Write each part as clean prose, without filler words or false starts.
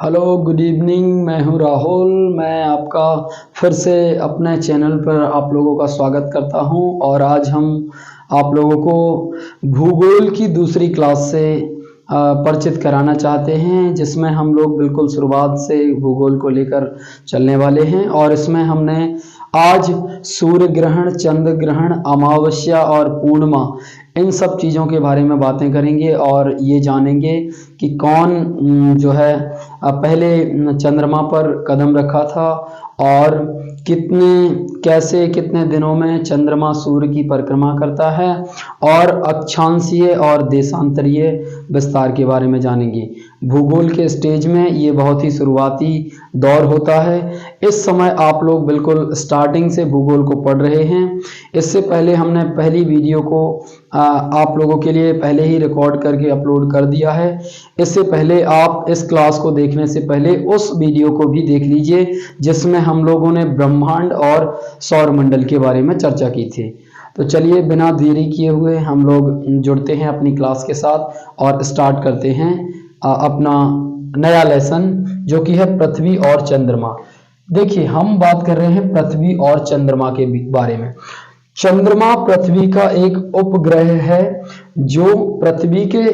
Hello good evening. मैं हूं राहुल। मैं आपका फिर से अपने चैनल पर आप लोगों का स्वागत करता हूं और आज हम आप लोगों को भूगोल की दूसरी क्लास से परिचित कराना चाहते हैं, जिसमें हम लोग बिल्कुल शुरुआत से भूगोल को लेकर चलने वाले हैं। और इसमें हमने आज सूर्य ग्रहण, चंद्र ग्रहण, अमावस्या और पूर्णिमा इन सब चीज़ों के बारे में बातें करेंगे और ये जानेंगे कि कौन जो है पहले चंद्रमा पर कदम रखा था और कितने दिनों में चंद्रमा सूर्य की परिक्रमा करता है, और अक्षांशीय और देशांतरीय विस्तार के बारे में जानेंगे। भूगोल के स्टेज में ये बहुत ही शुरुआती दौर होता है। इस समय आप लोग बिल्कुल स्टार्टिंग से भूगोल को पढ़ रहे हैं। इससे पहले हमने पहली वीडियो को आप लोगों के लिए पहले ही रिकॉर्ड करके अपलोड कर दिया है। इससे पहले आप इस क्लास को देखने से पहले उस वीडियो को भी देख लीजिए, जिसमें हम लोगों ने ब्रह्मांड और सौरमंडल के बारे में चर्चा की थी। तो चलिए बिना देरी किए हुए हम लोग जुड़ते हैं अपनी क्लास के साथ और स्टार्ट करते हैं अपना नया लेसन, जो कि है पृथ्वी और चंद्रमा। देखिए, हम बात कर रहे हैं पृथ्वी और चंद्रमा के बारे में। चंद्रमा पृथ्वी का एक उपग्रह है जो पृथ्वी के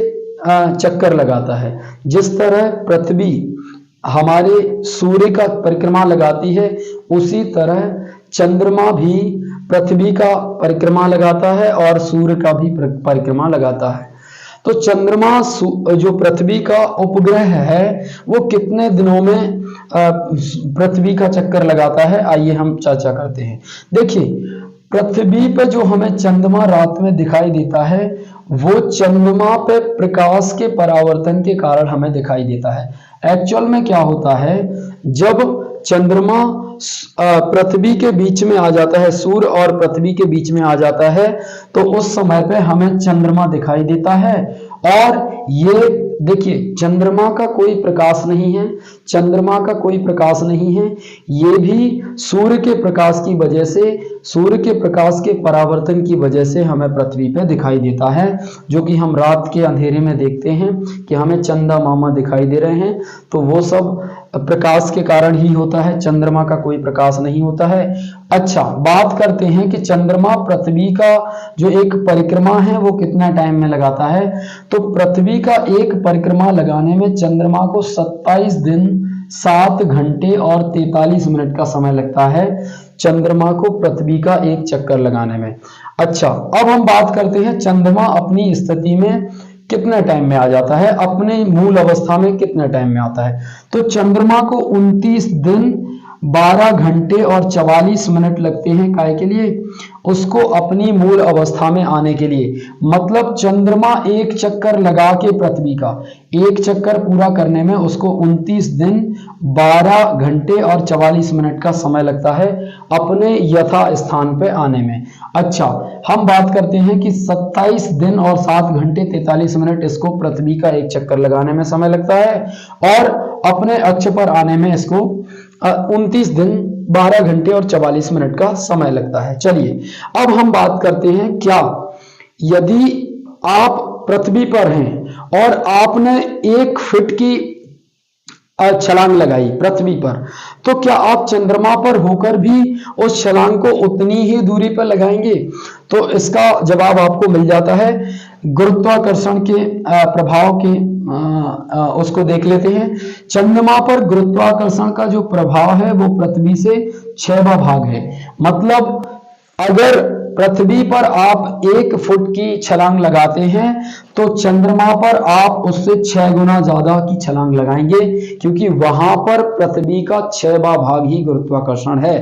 चक्कर लगाता है। जिस तरह पृथ्वी हमारे सूर्य का परिक्रमा लगाती है, उसी तरह चंद्रमा भी पृथ्वी का परिक्रमा लगाता है और सूर्य का भी परिक्रमा लगाता है। तो चंद्रमा जो पृथ्वी का उपग्रह है, वो कितने दिनों में पृथ्वी का चक्कर लगाता है, आइए हम चर्चा करते हैं। देखिए, पृथ्वी पे जो हमें चंद्रमा रात में दिखाई देता है, वो चंद्रमा पे प्रकाश के परावर्तन के कारण हमें दिखाई देता है। एक्चुअल में क्या होता है, जब चंद्रमा पृथ्वी के बीच में आ जाता है, सूर्य और पृथ्वी के बीच में आ जाता है, तो उस समय पे हमें चंद्रमा दिखाई देता है। और ये देखिए, चंद्रमा का कोई प्रकाश नहीं है, चंद्रमा का कोई प्रकाश नहीं है। ये भी सूर्य के प्रकाश की वजह से, सूर्य के प्रकाश के परावर्तन की वजह से हमें पृथ्वी पे दिखाई देता है, जो कि हम रात के अंधेरे में देखते हैं कि हमें चंदा मामा दिखाई दे रहे हैं। तो वो सब प्रकाश के कारण ही होता है, चंद्रमा का कोई प्रकाश नहीं होता है। अच्छा, बात करते हैं कि चंद्रमा पृथ्वी का जो एक परिक्रमा है वो कितना टाइम में लगाता है। तो पृथ्वी का एक परिक्रमा लगाने में चंद्रमा को 27 दिन 7 घंटे और 43 मिनट का समय लगता है, चंद्रमा को पृथ्वी का एक चक्कर लगाने में। अच्छा, अब हम बात करते हैं चंद्रमा अपनी स्थिति में कितने टाइम में आ जाता है, अपने मूल अवस्था में कितने टाइम में आता है। तो चंद्रमा को 29 दिन 12 घंटे और 44 मिनट लगते हैं, काहे के लिए, उसको अपनी मूल अवस्था में आने के लिए। मतलब चंद्रमा एक चक्कर लगा के पृथ्वी का एक चक्कर पूरा करने में उसको 29 दिन 12 घंटे और 44 मिनट का समय लगता है अपने यथा स्थान पे आने में। अच्छा, हम बात करते हैं कि 27 दिन और 7 घंटे 43 मिनट इसको पृथ्वी का एक चक्कर लगाने में समय लगता है, और अपने अक्ष पर आने में इसको 29 दिन 12 घंटे और 44 मिनट का समय लगता है। चलिए, अब हम बात करते हैं, क्या यदि आप पृथ्वी पर हैं और आपने 1 फीट की छलांग लगाई पृथ्वी पर, तो क्या आप चंद्रमा पर होकर भी उस छलांग को उतनी ही दूरी पर लगाएंगे? तो इसका जवाब आपको मिल जाता है। गुरुत्वाकर्षण के प्रभाव के उसको देख लेते हैं। चंद्रमा पर गुरुत्वाकर्षण का जो प्रभाव है वो पृथ्वी से 6वां भाग है। मतलब अगर पृथ्वी पर आप 1 फुट की छलांग लगाते हैं, तो चंद्रमा पर आप उससे 6 गुना ज्यादा की छलांग लगाएंगे, क्योंकि वहां पर पृथ्वी का 6वां भाग ही गुरुत्वाकर्षण है।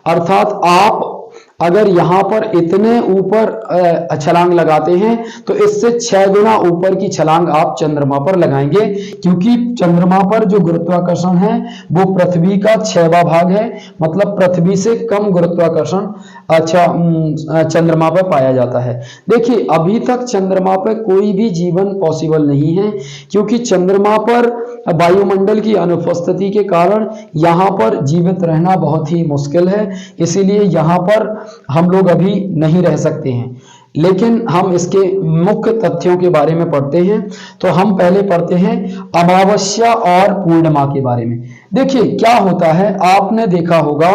अर्थात आप अगर यहां पर इतने ऊपर छलांग लगाते हैं, तो इससे 6 गुना ऊपर की छलांग आप चंद्रमा पर लगाएंगे, क्योंकि चंद्रमा पर जो गुरुत्वाकर्षण है वो पृथ्वी का 6वां भाग है। मतलब पृथ्वी से कम गुरुत्वाकर्षण चंद्रमा पर पाया जाता है। देखिए, अभी तक चंद्रमा पर कोई भी जीवन पॉसिबल नहीं है, क्योंकि चंद्रमा पर वायुमंडल की अनुपस्थिति के कारण यहाँ पर जीवित रहना बहुत ही मुश्किल है। इसीलिए यहाँ पर हम लोग अभी नहीं रह सकते हैं। लेकिन हम इसके मुख्य तथ्यों के बारे में पढ़ते हैं। तो हम पहले पढ़ते हैं अमावस्या और पूर्णिमा के बारे में। देखिए क्या होता है, आपने देखा होगा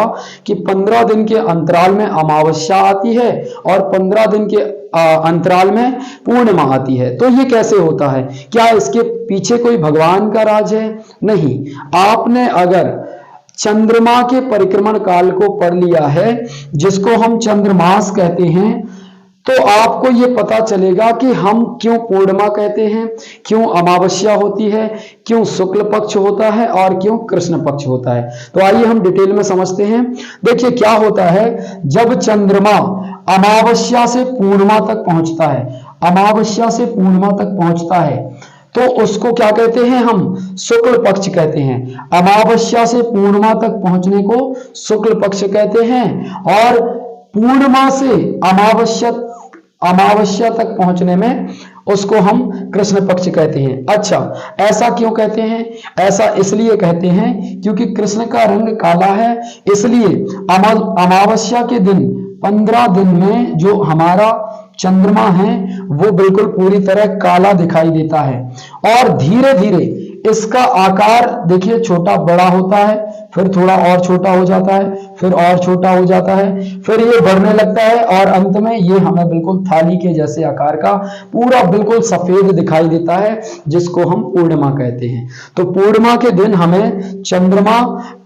कि 15 दिन के अंतराल में अमावस्या आती है और 15 दिन के अंतराल में पूर्णिमा आती है। तो ये कैसे होता है? क्या इसके पीछे कोई भगवान का राज है? नहीं। आपने अगर चंद्रमा के परिक्रमण काल को पढ़ लिया है, जिसको हम चंद्रमास कहते हैं, तो आपको ये पता चलेगा कि हम क्यों पूर्णिमा कहते हैं, क्यों अमावस्या होती है, क्यों शुक्ल पक्ष होता है और क्यों कृष्ण पक्ष होता है। तो आइए हम डिटेल में समझते हैं। देखिए क्या होता है, जब चंद्रमा अमावस्या से पूर्णिमा तक पहुंचता है, अमावस्या से पूर्णिमा तक पहुंचता है, तो उसको क्या कहते हैं? हम शुक्ल पक्ष कहते हैं। अमावस्या से पूर्णिमा तक पहुंचने को शुक्ल पक्ष कहते हैं और पूर्णिमा से अमावस्या तक पहुंचने में उसको हम कृष्ण पक्ष कहते हैं। अच्छा, ऐसा क्यों कहते हैं? ऐसा इसलिए कहते हैं क्योंकि कृष्ण का रंग काला है, इसलिए अमावस्या के दिन 15 दिन में जो हमारा चंद्रमा है वो बिल्कुल पूरी तरह काला दिखाई देता है और धीरे धीरे इसका आकार देखिए छोटा बड़ा होता है, फिर थोड़ा और छोटा हो जाता है, फिर और छोटा हो जाता है, फिर ये बढ़ने लगता है और अंत में ये हमें बिल्कुल थाली के जैसे आकार का पूरा बिल्कुल सफेद दिखाई देता है, जिसको हम पूर्णिमा कहते हैं। तो पूर्णिमा के दिन हमें चंद्रमा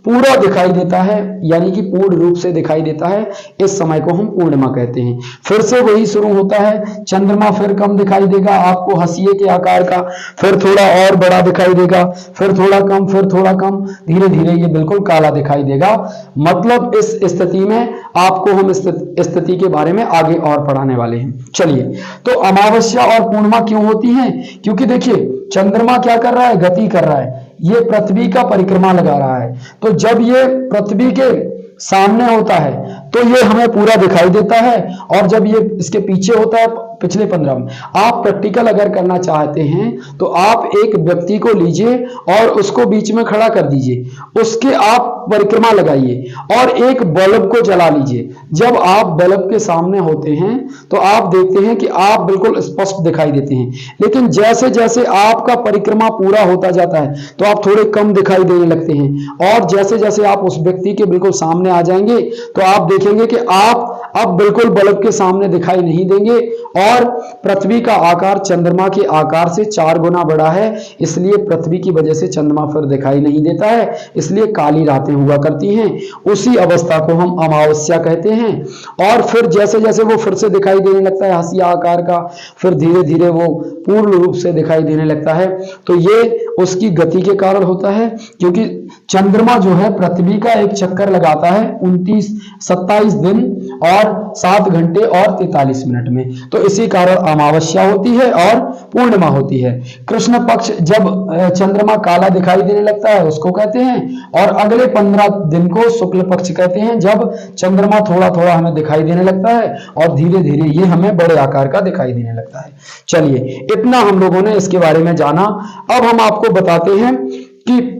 पूरा दिखाई देता है, यानी कि पूर्ण रूप से दिखाई देता है। इस समय को हम पूर्णिमा कहते हैं। फिर से वही शुरू होता है, चंद्रमा फिर कम दिखाई देगा आपको हंसिए के आकार का, फिर थोड़ा और बड़ा दिखाई देगा, फिर थोड़ा कम, फिर थोड़ा कम, धीरे धीरे ये बिल्कुल काला दिखाई देगा। मतलब इस स्थिति में आपको हम स्थिति के बारे में आगे और पढ़ाने वाले हैं। चलिए, तो अमावस्या और पूर्णिमा क्यों होती है? क्योंकि देखिए चंद्रमा क्या कर रहा है? गति कर रहा है, ये पृथ्वी का परिक्रमा लगा रहा है। तो जब ये पृथ्वी के सामने होता है तो ये हमें पूरा दिखाई देता है, और जब ये इसके पीछे होता है पिछले 15 में। आप प्रैक्टिकल अगर करना चाहते हैं तो आप एक व्यक्ति को लीजिए और उसको बीच में खड़ा कर दीजिए, उसके आप परिक्रमा लगाइए और एक बल्ब को जला लीजिए। जब आप बल्ब के सामने होते हैं तो आप देखते हैं कि आप बिल्कुल स्पष्ट दिखाई देते हैं, लेकिन जैसे जैसे आपका परिक्रमा पूरा होता जाता है तो आप थोड़े कम दिखाई देने लगते हैं, और जैसे जैसे आप उस व्यक्ति के बिल्कुल सामने आ जाएंगे तो आप देखेंगे कि आप अब बिल्कुल बल्ब के सामने दिखाई नहीं देंगे, और पृथ्वी का आकार चंद्रमा के आकार से 4 गुना बड़ा है, इसलिए पृथ्वी की वजह से चंद्रमा फिर दिखाई नहीं देता है, इसलिए काली रातें हुआ करती हैं। उसी अवस्था को हम अमावस्या कहते हैं। और फिर जैसे जैसे वो फिर से दिखाई देने लगता है हंसिया आकार का, फिर धीरे धीरे वो पूर्ण रूप से दिखाई देने लगता है। तो ये उसकी गति के कारण होता है, क्योंकि चंद्रमा जो है पृथ्वी का एक चक्कर लगाता है 27 दिन और 7 घंटे और 43 मिनट में। तो इसी कारण अमावस्या होती है और पूर्णिमा होती है। कृष्ण पक्ष जब चंद्रमा काला दिखाई देने लगता है उसको कहते हैं, और अगले 15 दिन को शुक्ल पक्ष कहते हैं, जब चंद्रमा थोड़ा थोड़ा हमें दिखाई देने लगता है और धीरे धीरे ये हमें बड़े आकार का दिखाई देने लगता है। चलिए, इतना हम लोगों ने इसके बारे में जाना। अब हम आपको बताते हैं कि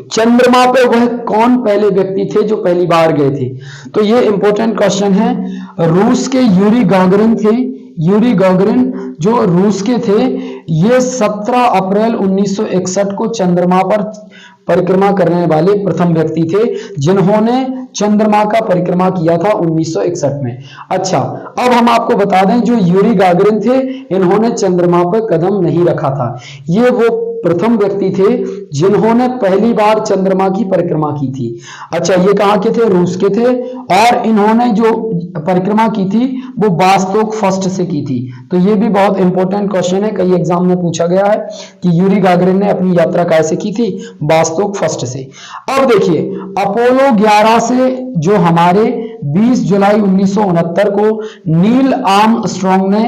चंद्रमा पे वह कौन पहले व्यक्ति थे जो पहली बार गए थे। तो ये इंपॉर्टेंट क्वेश्चन है। रूस के यूरी गागरिन थे। यूरी गागरिन जो रूस के थे, ये 17 अप्रैल 1961 को चंद्रमा पर परिक्रमा करने वाले प्रथम व्यक्ति थे, जिन्होंने चंद्रमा का परिक्रमा किया था 1961 में। अच्छा, अब हम आपको बता दें जो यूरी गागरिन थे, इन्होंने चंद्रमा पर कदम नहीं रखा था। ये वो प्रथम व्यक्ति थे जिन्होंने पहली बार चंद्रमा की परिक्रमा की थी। अच्छा, ये कहाँ के थे? रूस के थे, और इन्होंने जो परिक्रमा की थी वो वास्तोक फर्स्ट से की थी। तो ये भी बहुत इंपॉर्टेंट क्वेश्चन है, कई एग्जाम में पूछा गया है कि यूरी गागरिन ने अपनी यात्रा कैसे की थी? वास्तोक फर्स्ट से। अब देखिए, अपोलो 11 से जो हमारे 20 जुलाई 1969 को नील आर्मस्ट्रांग ने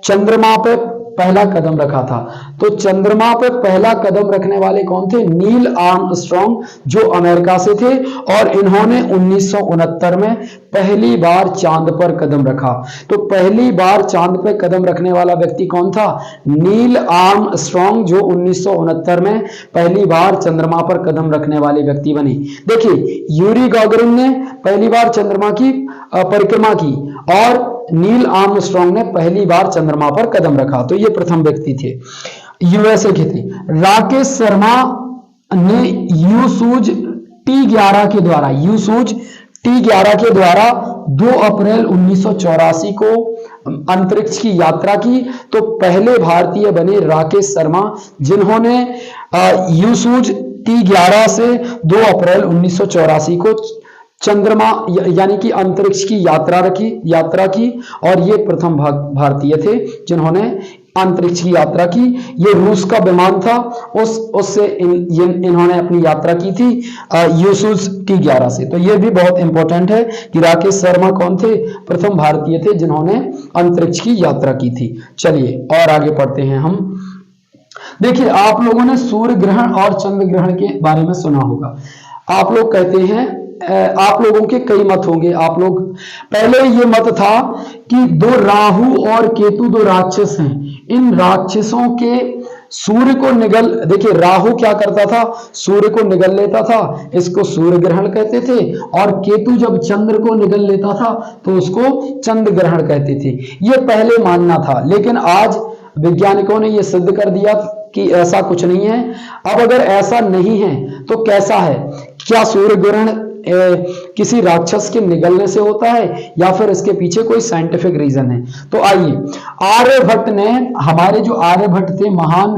चंद्रमा पे पहला कदम रखा था। तो चंद्रमा पर पहला कदम रखने वाले कौन थे? नील आर्मस्ट्रांग, जो अमेरिका से थे, और इन्होंने 1969 में पहली बार चांद पर कदम रखा। तो पहली बार चांद पर कदम रखने वाला व्यक्ति कौन था? नील आर्मस्ट्रांग, जो 1969 में पहली बार चंद्रमा पर कदम रखने वाले व्यक्ति बने। देखिए, यूरी गागरिन ने पहली बार चंद्रमा की परिक्रमा की, और नील आर्मस्ट्रांग ने पहली बार चंद्रमा पर कदम रखा? तो ये प्रथम व्यक्ति थे, यूएसए के थे। राकेश शर्मा ने यूसूज T11 के द्वारा, यूसूज T11 के द्वारा 2 अप्रैल 1984 को अंतरिक्ष की यात्रा की। तो पहले भारतीय बने राकेश शर्मा, जिन्होंने यूसूज T11 से 2 अप्रैल 1984 को चंद्रमा यानी कि अंतरिक्ष की यात्रा की और ये प्रथम भारतीय थे जिन्होंने अंतरिक्ष की यात्रा की। ये रूस का विमान था, उससे इन्होंने अपनी यात्रा की थी यूसूज T11 से। तो ये भी बहुत इंपॉर्टेंट है कि राकेश शर्मा कौन थे? प्रथम भारतीय थे जिन्होंने अंतरिक्ष की यात्रा की थी। चलिए और आगे पढ़ते हैं हम। देखिए, आप लोगों ने सूर्य ग्रहण और चंद्र ग्रहण के बारे में सुना होगा। आप लोग कहते हैं, आप लोगों के कई मत होंगे। आप लोग पहले ये मत था कि 2 राहु और केतु 2 राक्षस हैं, इन राक्षसों के सूर्य को देखिए राहु क्या करता था? सूर्य को निगल लेता था, इसको सूर्य ग्रहण कहते थे। और केतु जब चंद्र को निगल लेता था तो उसको चंद्र ग्रहण कहते थे। ये पहले मानना था, लेकिन आज वैज्ञानिकों ने यह सिद्ध कर दिया कि ऐसा कुछ नहीं है। अब अगर ऐसा नहीं है तो कैसा है? क्या सूर्य ग्रहण किसी राक्षस के निगलने से होता है या फिर इसके पीछे कोई साइंटिफिक रीजन है? तो आइए, आर्यभट्ट ने, हमारे जो आर्यभट्ट थे महान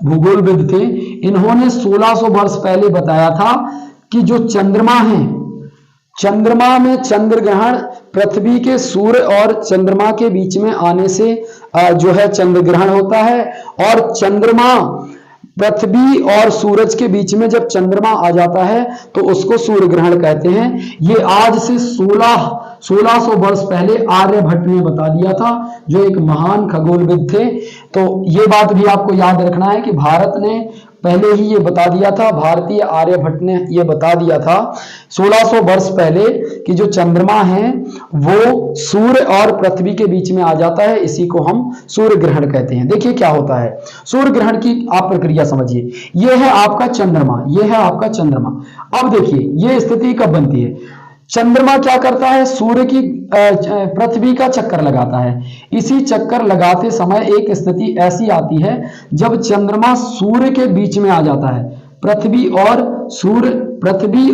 भूगोलविद थे, इन्होंने 1600 वर्ष पहले बताया था कि जो चंद्रमा है, चंद्रमा में चंद्र ग्रहण पृथ्वी के सूर्य और चंद्रमा के बीच में आने से जो है चंद्र ग्रहण होता है। और चंद्रमा पृथ्वी और सूरज के बीच में जब चंद्रमा आ जाता है तो उसको सूर्य ग्रहण कहते हैं। ये आज से 1600 वर्ष पहले आर्यभट्ट ने बता दिया था, जो एक महान खगोलविद थे। तो ये बात भी आपको याद रखना है कि भारत ने पहले ही ये बता दिया था, भारतीय आर्यभट्ट ने ये बता दिया था 1600 वर्ष पहले कि जो चंद्रमा है वो सूर्य और पृथ्वी के बीच में आ जाता है, इसी को हम सूर्य ग्रहण कहते हैं। देखिए क्या होता है सूर्य ग्रहण की, आप प्रक्रिया समझिए। ये है आपका चंद्रमा, ये है आपका चंद्रमा। अब देखिए ये स्थिति कब बनती है? चंद्रमा क्या करता है? सूर्य की पृथ्वी का चक्कर लगाता है। इसी चक्कर लगाते समय एक स्थिति ऐसी आती है जब चंद्रमा सूर्य के बीच में आ जाता है। पृथ्वी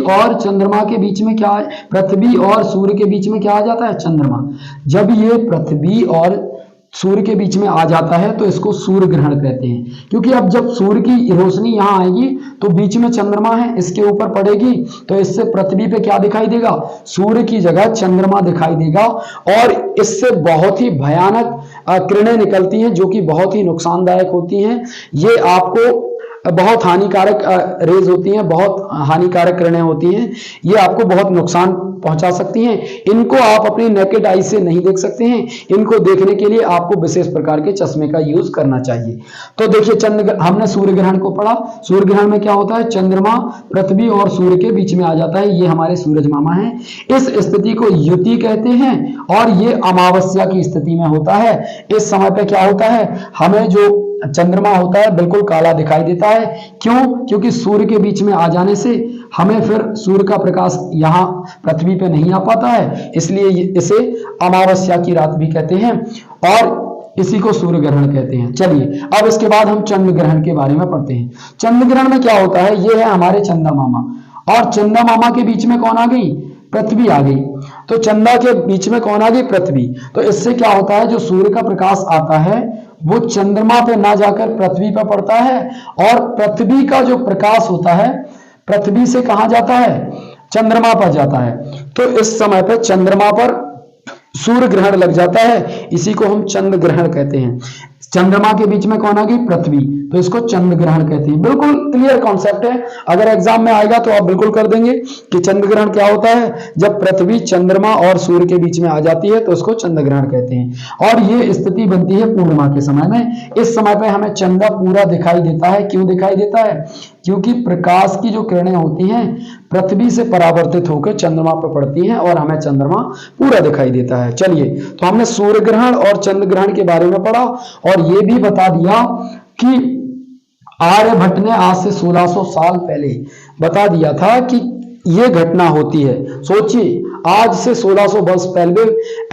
और चंद्रमा के बीच में क्या है? पृथ्वी और सूर्य के बीच में क्या आ जाता है? चंद्रमा। जब ये पृथ्वी और सूर्य के बीच में आ जाता है तो इसको सूर्य ग्रहण कहते हैं, क्योंकि अब जब सूर्य की रोशनी यहां आएगी तो बीच में चंद्रमा है, इसके ऊपर पड़ेगी तो इससे पृथ्वी पे क्या दिखाई देगा? सूर्य की जगह चंद्रमा दिखाई देगा। और इससे बहुत ही भयानक किरणें निकलती हैं जो कि बहुत ही नुकसानदायक होती हैं। ये आपको बहुत हानिकारक रेज होती हैं, बहुत हानिकारक किरणें होती हैं, ये आपको बहुत नुकसान पहुंचा सकती हैं। इनको आप अपनी नेकेड आई से नहीं देख सकते हैं, इनको देखने के लिए आपको विशेष प्रकार के चश्मे का यूज करना चाहिए। तो देखिए हमने सूर्य ग्रहण को पढ़ा। सूर्य ग्रहण में क्या होता है? चंद्रमा पृथ्वी और सूर्य के बीच में आ जाता है, ये हमारे सूरज मामा हैं। इस स्थिति को युति कहते हैं और ये अमावस्या की स्थिति में होता है। इस समय पे क्या होता है? हमें जो चंद्रमा होता है बिल्कुल काला दिखाई देता है। क्यों? क्योंकि सूर्य के बीच में आ जाने से हमें फिर सूर्य का प्रकाश यहाँ पृथ्वी पे नहीं आ पाता है, इसलिए इसे अमावस्या की रात भी कहते हैं और इसी को सूर्य ग्रहण कहते हैं। चलिए अब इसके बाद हम चंद्र ग्रहण के बारे में पढ़ते हैं। चंद्र ग्रहण में क्या होता है? ये है हमारे चंदा मामा, और चंदा मामा के बीच में कौन आ गई? पृथ्वी आ गई। तो चंदा के बीच में कौन आ गई? पृथ्वी। तो इससे क्या होता है? जो सूर्य का प्रकाश आता है वो चंद्रमा पे ना जाकर पृथ्वी पर पड़ता है, और पृथ्वी का जो प्रकाश होता है पृथ्वी से कहां जाता है? चंद्रमा पर जाता है। तो इस समय पे चंद्रमा पर सूर्य ग्रहण लग जाता है, इसी को हम चंद्र ग्रहण कहते हैं। चंद्रमा के बीच में कौन आ गई? पृथ्वी, तो इसको चंद्र ग्रहण कहते हैं। बिल्कुल क्लियर कॉन्सेप्ट है, अगर एग्जाम में आएगा तो आप बिल्कुल कर देंगे कि चंद्र ग्रहण क्या होता है। जब पृथ्वी चंद्रमा और सूर्य के बीच में आ जाती है तो उसको चंद्र ग्रहण कहते हैं। और ये स्थिति बनती है पूर्णिमा के समय में। इस समय पे हमें चंद्र पूरा दिखाई देता है। क्यों दिखाई देता है? क्योंकि प्रकाश की जो किरणें होती हैं पृथ्वी से परावर्तित होकर चंद्रमा पर पड़ती हैं और हमें चंद्रमा पूरा दिखाई देता है। चलिए, तो हमने सूर्य ग्रहण और चंद्र ग्रहण के बारे में पढ़ा और ये भी बता दिया कि आर्यभट्ट ने आज से 1600 साल पहले बता दिया था कि ये घटना होती है। सोचिए, आज से 1600 वर्ष पहले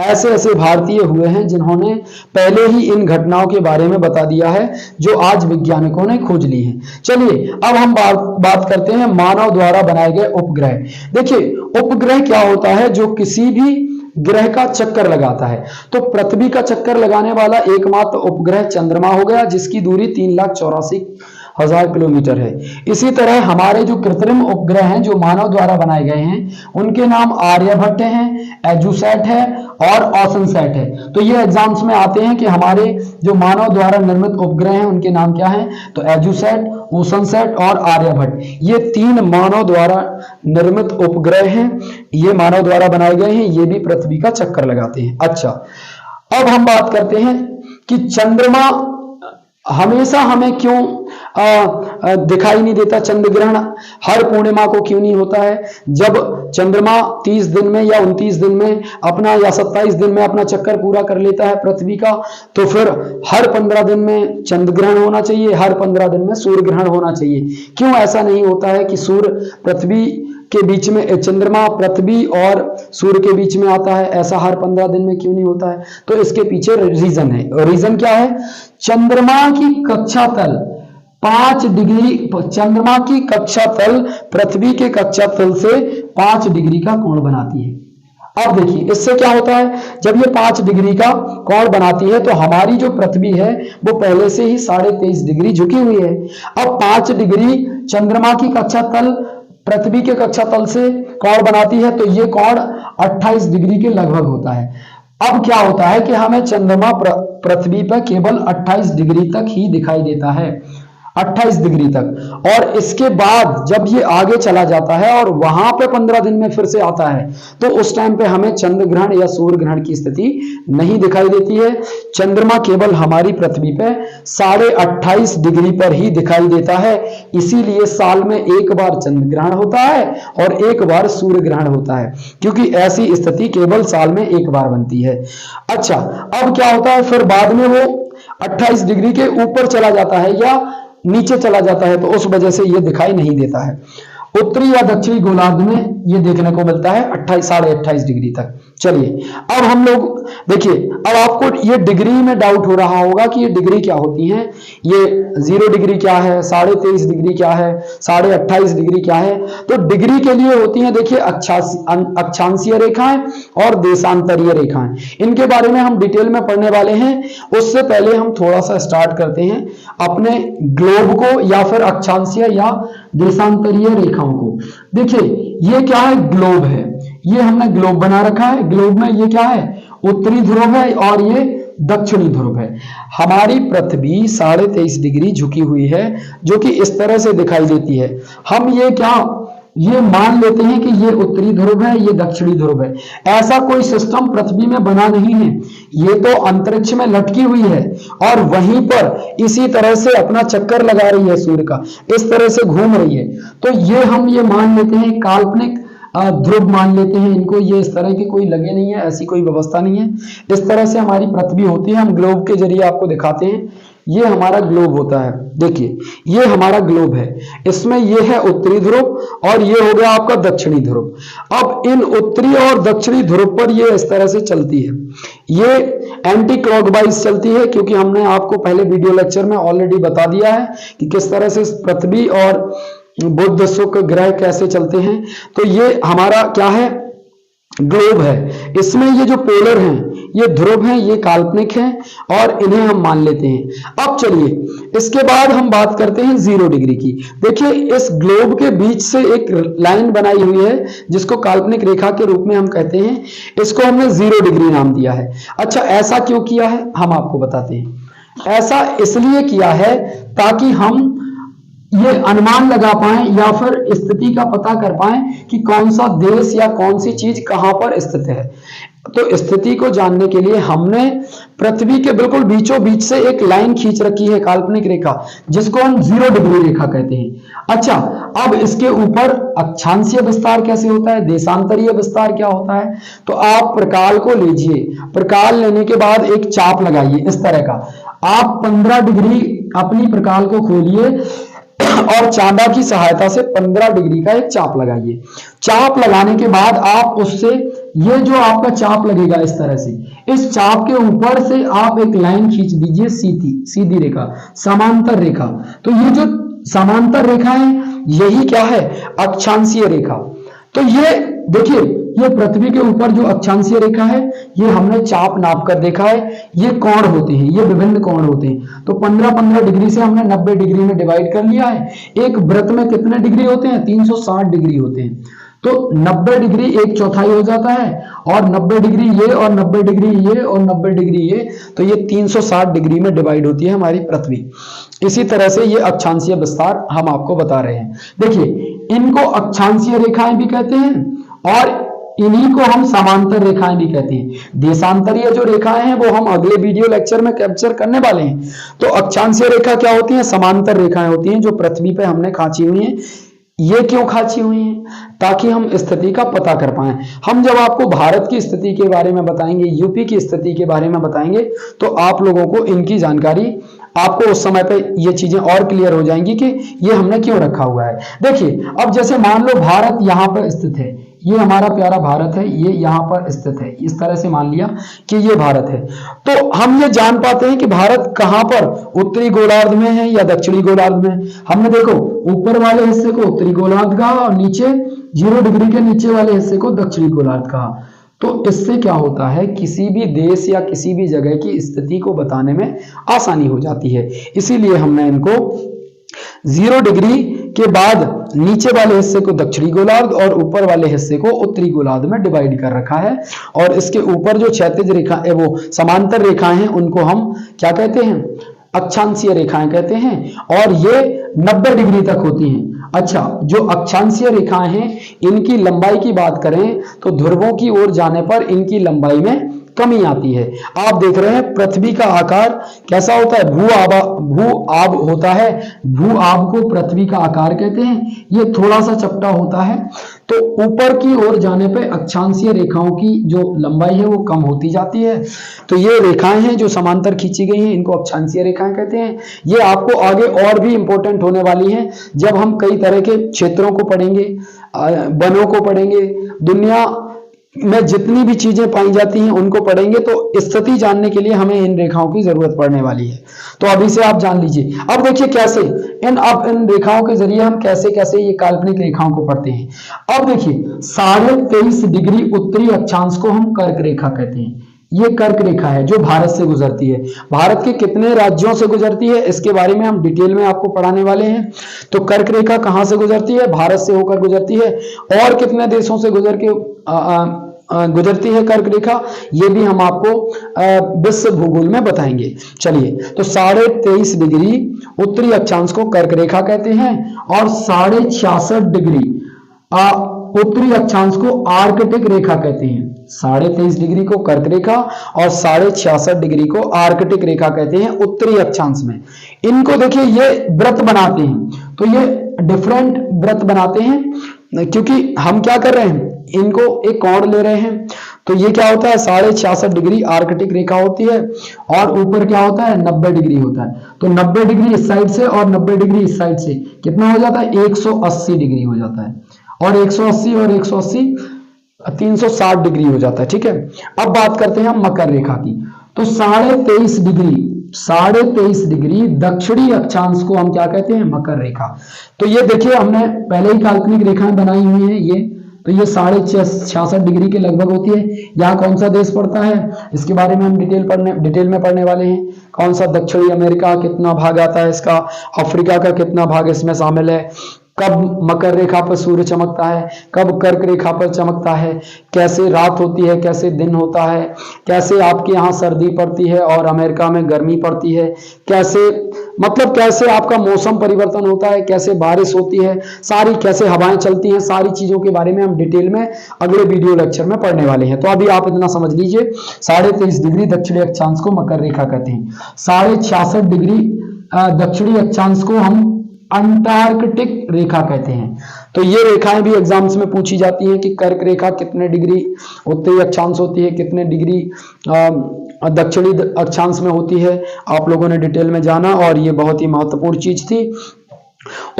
ऐसे ऐसे भारतीय हुए हैं जिन्होंने पहले ही इन घटनाओं के बारे में बता दिया है जो आज वैज्ञानिकों ने खोज ली है। चलिए अब हम बात करते हैं मानव द्वारा बनाए गए उपग्रह। देखिए उपग्रह क्या होता है, जो किसी भी ग्रह का चक्कर लगाता है। तो पृथ्वी का चक्कर लगाने वाला एकमात्र उपग्रह चंद्रमा हो गया, जिसकी दूरी 3,84,000 किलोमीटर है। इसी तरह हमारे जो कृत्रिम उपग्रह हैं जो मानव द्वारा बनाए गए हैं, उनके नाम आर्यभट्ट हैं, एजुसैट है और ओशनसैट है। तो ये एग्जाम्स में आते हैं कि हमारे जो मानव द्वारा निर्मित उपग्रह हैं उनके नाम क्या हैं, तो एजुसैट, ओशनसैट और आर्यभट्ट। ये 3 मानव द्वारा निर्मित उपग्रह हैं, ये मानव द्वारा बनाए गए हैं, ये भी पृथ्वी का चक्कर लगाते हैं। अच्छा, अब हम बात करते हैं कि चंद्रमा हमेशा हमें क्यों दिखाई नहीं देता, चंद्र ग्रहण हर पूर्णिमा को क्यों नहीं होता है। जब चंद्रमा 30 दिन में या 29 दिन में अपना या 27 दिन में अपना चक्कर पूरा कर लेता है पृथ्वी का, तो फिर हर 15 दिन में चंद्र ग्रहण होना चाहिए, हर 15 दिन में सूर्य ग्रहण होना चाहिए। क्यों ऐसा नहीं होता है कि सूर्य पृथ्वी के बीच में, चंद्रमा पृथ्वी और सूर्य के बीच में आता है, ऐसा हर 15 दिन में क्यों नहीं होता है। तो इसके पीछे रीजन है, और रीजन क्या है, चंद्रमा की कक्षा तल 5 डिग्री, चंद्रमा की कक्षा तल पृथ्वी के कक्षा तल से 5 डिग्री का कोण बनाती है। अब देखिए इससे क्या होता है, जब ये 5 डिग्री का कोण बनाती है तो हमारी जो पृथ्वी है वो पहले से ही 23.5 डिग्री झुकी हुई है। अब 5 डिग्री चंद्रमा की कक्षा तल पृथ्वी के कक्षा तल से कोण बनाती है, तो ये कोण 28 डिग्री के लगभग होता है। अब क्या होता है कि हमें चंद्रमा पृथ्वी पर केवल 28 डिग्री तक ही दिखाई देता है, 28 डिग्री तक। और इसके बाद जब ये आगे चला जाता है और वहां पे 15 दिन में फिर से आता है, तो उस टाइम पे हमें चंद्र ग्रहण या सूर्य ग्रहण की स्थिति नहीं दिखाई देती है। चंद्रमा केवल हमारी पृथ्वी पे 28.5 डिग्री पर ही दिखाई देता है। इसीलिए साल में एक बार चंद्र ग्रहण होता है और एक बार सूर्य ग्रहण होता है, क्योंकि ऐसी स्थिति केवल साल में एक बार बनती है। अच्छा, अब क्या होता है, फिर बाद में वो 28 डिग्री के ऊपर चला जाता है या नीचे चला जाता है, तो उस वजह से ये दिखाई नहीं देता है। उत्तरी या दक्षिणी गोलार्ध में ये देखने को मिलता है 28 डिग्री तक। चलिए अब हम लोग देखिए, अब आपको ये डिग्री में डाउट हो रहा होगा कि ये डिग्री क्या होती हैं, ये 0 डिग्री क्या है, 23.5 डिग्री क्या है, 28.5 डिग्री क्या है। तो डिग्री के लिए होती हैं देखिए अक्षांशीय रेखाएं और देशांतरीय रेखाएं। इनके बारे में हम डिटेल में पढ़ने वाले हैं। उससे पहले हम थोड़ा सा स्टार्ट करते हैं अपने ग्लोब को या फिर अक्षांशीय या देशांतरीय रेखाओं को। देखिए ये क्या है, ग्लोब है, ये हमने ग्लोब बना रखा है। ग्लोब में ये क्या है, उत्तरी ध्रुव है और ये दक्षिणी ध्रुव है। हमारी पृथ्वी 23.5 डिग्री झुकी हुई है, जो कि इस तरह से दिखाई देती है। हम ये मान लेते हैं कि ये उत्तरी ध्रुव है, ये दक्षिणी ध्रुव है। ऐसा कोई सिस्टम पृथ्वी में बना नहीं है, ये तो अंतरिक्ष में लटकी हुई है और वहीं पर इसी तरह से अपना चक्कर लगा रही है, सूर्य का इस तरह से घूम रही है। तो ये हम ये मान लेते हैं, काल्पनिक ध्रुव मान लेते हैं इनको। ये इस तरह के कोई लगे नहीं है, ऐसी कोई व्यवस्था नहीं है। इस तरह से हमारी पृथ्वी होती है। हम ग्लोब के जरिए आपको दिखाते हैं, ये हमारा ग्लोब होता है। देखिए ये हमारा ग्लोब है, इसमें ये है उत्तरी ध्रुव और ये हो गया आपका दक्षिणी ध्रुव। अब इन उत्तरी और दक्षिणी ध्रुव पर ये इस तरह से चलती है, ये एंटी क्लॉकवाइज चलती है, क्योंकि हमने आपको पहले वीडियो लेक्चर में ऑलरेडी बता दिया है कि किस तरह से पृथ्वी और बुध शुक्र ग्रह कैसे चलते हैं। तो ये हमारा क्या है, ग्लोब है। इसमें ये जो पोलर हैं, ये ध्रुव हैं, ये काल्पनिक हैं और इन्हें हम मान लेते हैं। अब चलिए इसके बाद हम बात करते हैं 0 डिग्री की। देखिए इस ग्लोब के बीच से एक लाइन बनाई हुई है जिसको काल्पनिक रेखा के रूप में हम कहते हैं। इसको हमने 0 डिग्री नाम दिया है। अच्छा, ऐसा क्यों किया है हम आपको बताते हैं। ऐसा इसलिए किया है ताकि हम ये अनुमान लगा पाएं या फिर स्थिति का पता कर पाएं कि कौन सा देश या कौन सी चीज कहां पर स्थित है। तो स्थिति को जानने के लिए हमने पृथ्वी के बिल्कुल बीचों बीच से एक लाइन खींच रखी है, काल्पनिक रेखा, जिसको हम 0 डिग्री रेखा कहते हैं। अच्छा, अब इसके ऊपर अक्षांशीय विस्तार कैसे होता है, देशांतरीय विस्तार क्या होता है। तो आप प्रकाल को लीजिए, प्रकाल लेने के बाद एक चाप लगाइए इस तरह का। आप 15 डिग्री अपनी प्रकाल को खोलिए और चांदा की सहायता से 15 डिग्री का एक चाप लगाइए। चाप लगाने के बाद आप उससे ये जो आपका चाप लगेगा इस तरह से, इस चाप के ऊपर से आप एक लाइन खींच दीजिए, सीधी सीधी रेखा, समांतर रेखा। तो ये जो समांतर रेखा है यही क्या है, अक्षांशीय रेखा। तो ये देखिए, ये पृथ्वी के ऊपर जो अक्षांशीय रेखा है, ये हमने चाप नाप कर देखा है, ये कोण होते हैं, ये विभिन्न कोण होते हैं। तो 15-15 डिग्री से हमने 90 डिग्री में डिवाइड कर लिया है। एक वृत्त में कितने डिग्री होते हैं, 360 डिग्री होते हैं। तो 90 डिग्री एक चौथाई हो जाता है, और 90 डिग्री ये, और 90 डिग्री ये, और 90 डिग्री ये, तो ये 360 डिग्री में डिवाइड होती है हमारी पृथ्वी। इसी तरह से ये अक्षांशीय विस्तार हम आपको बता रहे हैं। देखिए, इनको अक्षांशीय रेखाएं भी कहते हैं, और इन्हीं को हम समांतर रेखाएं भी कहते हैं। देशांतरीय जो रेखाएं हैं वो हम अगले वीडियो लेक्चर में कैप्चर करने वाले हैं। तो अक्षांशीय रेखा क्या होती है, समांतर रेखाएं होती हैं जो पृथ्वी पे हमने खींची हुई हैं। ये क्यों खींची हुई हैं, ताकि हम स्थिति का पता कर पाएं। हम जब आपको भारत की स्थिति के बारे में बताएंगे, यूपी की स्थिति के बारे में बताएंगे, तो आप लोगों को इनकी जानकारी, आपको उस समय पे ये चीजें और क्लियर हो जाएंगी कि ये हमने क्यों रखा हुआ है। देखिए, अब जैसे मान लो भारत यहाँ पर स्थित है, ये हमारा प्यारा भारत है, ये यहाँ पर स्थित है, इस तरह से मान लिया कि ये भारत है। तो हम ये जान पाते हैं कि भारत कहाँ पर, उत्तरी गोलार्ध में है या दक्षिणी गोलार्ध में। हमने देखो ऊपर वाले हिस्से को उत्तरी गोलार्ध कहा, और नीचे 0 डिग्री के नीचे वाले हिस्से को दक्षिणी गोलार्ध कहा। तो इससे क्या होता है, किसी भी देश या किसी भी जगह की स्थिति को बताने में आसानी हो जाती है। इसीलिए हमने इनको 0 डिग्री के बाद नीचे वाले हिस्से को दक्षिणी गोलार्ध और ऊपर वाले हिस्से को उत्तरी गोलार्ध में डिवाइड कर रखा है। और इसके ऊपर जो क्षैतिज रेखा है, वो समांतर रेखाएं हैं, उनको हम क्या कहते हैं, अक्षांशीय रेखाएं कहते हैं, और ये 90 डिग्री तक होती हैं। अच्छा, जो अक्षांशीय रेखाएं हैं, इनकी लंबाई की बात करें तो ध्रुवों की ओर जाने पर इनकी लंबाई में कमी आती है। आप देख रहे हैं पृथ्वी का आकार कैसा होता है, भू आब होता है। भू आब को पृथ्वी का आकार कहते हैं। ये थोड़ा सा चपटा होता है, तो ऊपर की ओर जाने पे अक्षांशीय रेखाओं की जो लंबाई है वो कम होती जाती है। तो ये रेखाएं हैं जो समांतर खींची गई हैं, इनको अक्षांशीय रेखाएं कहते हैं। ये आपको आगे और भी इंपॉर्टेंट होने वाली हैं, जब हम कई तरह के क्षेत्रों को पढ़ेंगे, वनों को पढ़ेंगे, दुनिया में जितनी भी चीजें पाई जाती हैं उनको पढ़ेंगे, तो स्थिति जानने के लिए हमें इन रेखाओं की जरूरत पड़ने वाली है। तो अभी से आप जान लीजिए। अब देखिए कैसे इन रेखाओं के जरिए हम कैसे कैसे ये काल्पनिक रेखाओं को पढ़ते हैं। अब देखिए, 23.5 डिग्री उत्तरी अक्षांश को हम कर्क रेखा कहते हैं। ये कर्क रेखा है जो भारत से गुजरती है। भारत के कितने राज्यों से गुजरती है, इसके बारे में हम डिटेल में आपको पढ़ाने वाले हैं। तो कर्क रेखा कहां से गुजरती है, भारत से होकर गुजरती है। और कितने देशों से गुजर के गुजरती है कर्क रेखा, ये भी हम आपको विश्व भूगोल में बताएंगे। चलिए, तो 23.5 डिग्री उत्तरी अक्षांश को कर्क रेखा कहते हैं, और 66.5 डिग्री उत्तरी अक्षांश को आर्कटिक रेखा कहते हैं। 23.5 डिग्री को कर्क रेखा और 66.5 डिग्री को आर्कटिक रेखा कहते हैं उत्तरी अक्षांश में। इनको देखिए, ये वृत्त बनाते हैं, तो ये डिफरेंट वृत्त बनाते हैं, क्योंकि हम क्या कर रहे हैं, इनको एक कोण ले रहे हैं। तो ये क्या होता है, 66.5 डिग्री आर्कटिक रेखा होती है, और ऊपर क्या होता है, 90 डिग्री होता है। तो 90 डिग्री इस साइड से और 90 डिग्री इस साइड से कितना हो जाता है, 180 डिग्री हो जाता है। और 180 और 180 360 डिग्री हो जाता है। ठीक है, अब बात करते हैं हम मकर रेखा की। तो 23.5 डिग्री दक्षिणी अक्षांश को हम क्या कहते हैं, मकर रेखा। तो ये देखिए, हमने पहले ही काल्पनिक रेखाएं बनाई हुई हैं। ये तो ये 66.5 डिग्री के लगभग होती है। यहाँ कौन सा देश पड़ता है, इसके बारे में हम डिटेल में पढ़ने वाले हैं। कौन सा, दक्षिणी अमेरिका कितना भाग आता है इसका, अफ्रीका का कितना भाग इसमें शामिल है, कब मकर रेखा पर सूर्य चमकता है, कब कर्क रेखा पर चमकता है, कैसे रात होती है, कैसे दिन होता है, कैसे आपके यहाँ सर्दी पड़ती है और अमेरिका में गर्मी पड़ती है, कैसे कैसे आपका मौसम परिवर्तन होता है, कैसे बारिश होती है, सारी कैसे हवाएं चलती हैं, सारी चीजों के बारे में हम डिटेल में अगले वीडियो लेक्चर में पढ़ने वाले हैं। तो अभी आप इतना समझ लीजिए, 23.5 डिग्री दक्षिणी अक्षांश को मकर रेखा कहते हैं। 66.5 डिग्री दक्षिणी अक्षांश को हम अंटार्कटिक रेखा कहते हैं। तो ये रेखाएं भी एग्जाम्स में पूछी जाती हैं कि कर्क रेखा कितने डिग्री उत्तरी अक्षांश होती है, कितने डिग्री दक्षिणी अक्षांश में होती है। आप लोगों ने डिटेल में जाना, और ये बहुत ही महत्वपूर्ण चीज थी।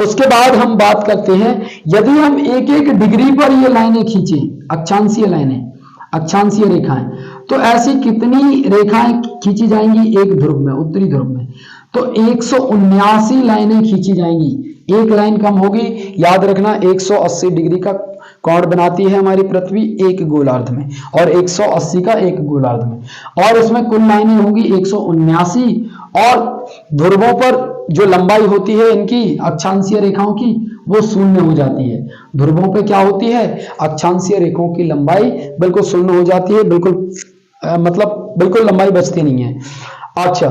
उसके बाद हम बात करते हैं, यदि हम एक एक डिग्री पर ये लाइनें खींचे, अक्षांशीय लाइनें, अक्षांशीय रेखाएं। तो ऐसी कितनी रेखाएं खींची जाएंगी एक ध्रुव में, उत्तरी ध्रुव में? तो 179 लाइनें खींची जाएंगी। एक लाइन कम होगी, याद रखना 180 डिग्री का कोण बनाती है हमारी पृथ्वी एक गोलार्ध में, और 180 का एक गोलार्ध में, और इसमें कुल लाइनें होंगी 179। और ध्रुवों पर जो लंबाई होती है इनकी अक्षांशीय रेखाओं की, वो शून्य हो जाती है। ध्रुवों पे क्या होती है? अक्षांशीय रेखाओं की लंबाई बिल्कुल शून्य हो जाती है, बिल्कुल मतलब बिल्कुल लंबाई बचती नहीं है। अच्छा,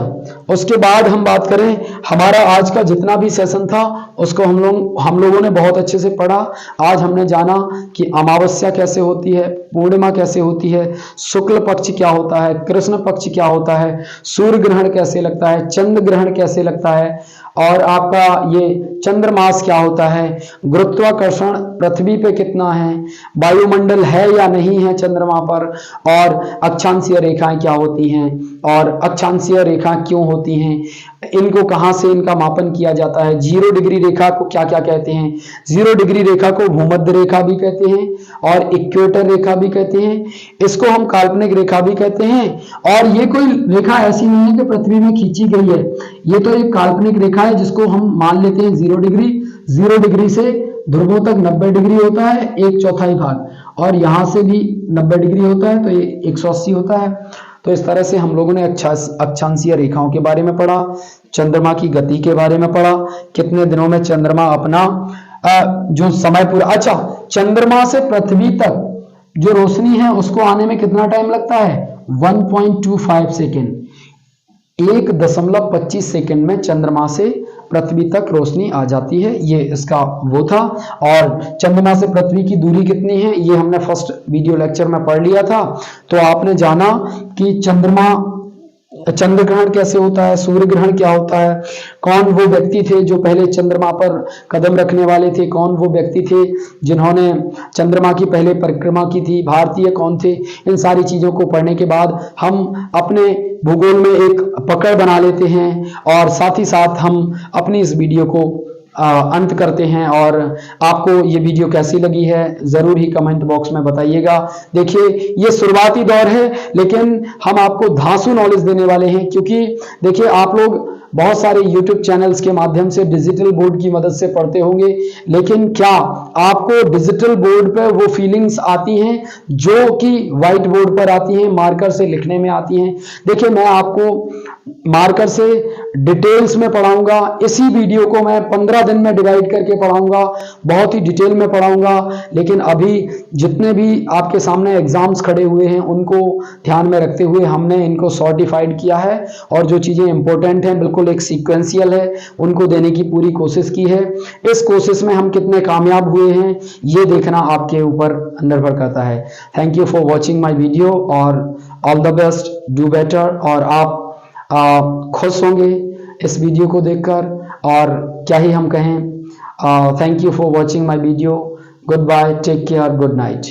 उसके बाद हम बात करें, हमारा आज का जितना भी सेशन था उसको हम लोगों ने बहुत अच्छे से पढ़ा। आज हमने जाना कि अमावस्या कैसे होती है, पूर्णिमा कैसे होती है, शुक्ल पक्ष क्या होता है, कृष्ण पक्ष क्या होता है, सूर्य ग्रहण कैसे लगता है, चंद्र ग्रहण कैसे लगता है, और आपका ये चंद्रमास क्या होता है, गुरुत्वाकर्षण पृथ्वी पे कितना है, वायुमंडल है या नहीं है चंद्रमा पर, और अक्षांशीय रेखाएं क्या होती हैं, और अक्षांशीय रेखा क्यों होती हैं, इनको कहां से इनका मापन किया जाता है, 0 डिग्री रेखा को क्या क्या कहते हैं, 0 डिग्री रेखा को भूमध्य रेखा भी कहते हैं, और इक्वेटर रेखा भी कहते हैं, इसको हम काल्पनिक रेखा भी कहते हैं। और ये कोई रेखा ऐसी नहीं है कि पृथ्वी में खींची गई है, ये तो एक काल्पनिक रेखा है जिसको हम मान लेते हैं 0 डिग्री। 0 डिग्री से ध्रुवों तक 90 डिग्री होता है, 1/4 भाग, और यहां से भी 90 डिग्री होता है, तो ये 180 होता है। तो इस तरह से हम लोगों ने अक्षांशीय रेखाओं के बारे में पढ़ा, चंद्रमा की गति के बारे में पढ़ा, कितने दिनों में चंद्रमा अपना जो समय पूरा। अच्छा, चंद्रमा से पृथ्वी तक जो रोशनी है उसको आने में कितना टाइम लगता है? 1.25 सेकेंड, 1.25 सेकेंड में चंद्रमा से पृथ्वी तक रोशनी आ जाती है। ये इसका वो था। और चंद्रमा से पृथ्वी की दूरी कितनी है ये हमने फर्स्ट वीडियो लेक्चर में पढ़ लिया था। तो आपने जाना कि चंद्र ग्रहण कैसे होता है, सूर्य ग्रहण क्या होता है, कौन वो व्यक्ति थे जो पहले चंद्रमा पर कदम रखने वाले थे, कौन वो व्यक्ति थे जिन्होंने चंद्रमा की पहले परिक्रमा की थी, भारतीय कौन थे। इन सारी चीजों को पढ़ने के बाद हम अपने भूगोल में एक पकड़ बना लेते हैं, और साथ ही साथ हम अपनी इस वीडियो को अंत करते हैं। और आपको ये वीडियो कैसी लगी है जरूर ही कमेंट बॉक्स में बताइएगा। देखिए, ये शुरुआती दौर है, लेकिन हम आपको धांसू नॉलेज देने वाले हैं, क्योंकि देखिए आप लोग बहुत सारे YouTube चैनल्स के माध्यम से डिजिटल बोर्ड की मदद से पढ़ते होंगे, लेकिन क्या आपको डिजिटल बोर्ड पर वो फीलिंग्स आती हैं जो कि व्हाइट बोर्ड पर आती हैं, मार्कर से लिखने में आती हैं? देखिए, मैं आपको मार्कर से डिटेल्स में पढ़ाऊंगा। इसी वीडियो को मैं 15 दिन में डिवाइड करके पढ़ाऊंगा, बहुत ही डिटेल में पढ़ाऊंगा। लेकिन अभी जितने भी आपके सामने एग्जाम्स खड़े हुए हैं उनको ध्यान में रखते हुए हमने इनको सॉर्टिफाइड किया है, और जो चीजें इंपॉर्टेंट हैं बिल्कुल एक सीक्वेंशियल है उनको देने की पूरी कोशिश की है। इस कोशिश में हम कितने कामयाब हुए हैं ये देखना आपके ऊपर निर्भर करता है। Thank you for watching my video, और all the best, do better. और आप खुश होंगे इस वीडियो को देखकर, और क्या ही हम कहें। Thank you for watching my video. Goodbye, take care, good night.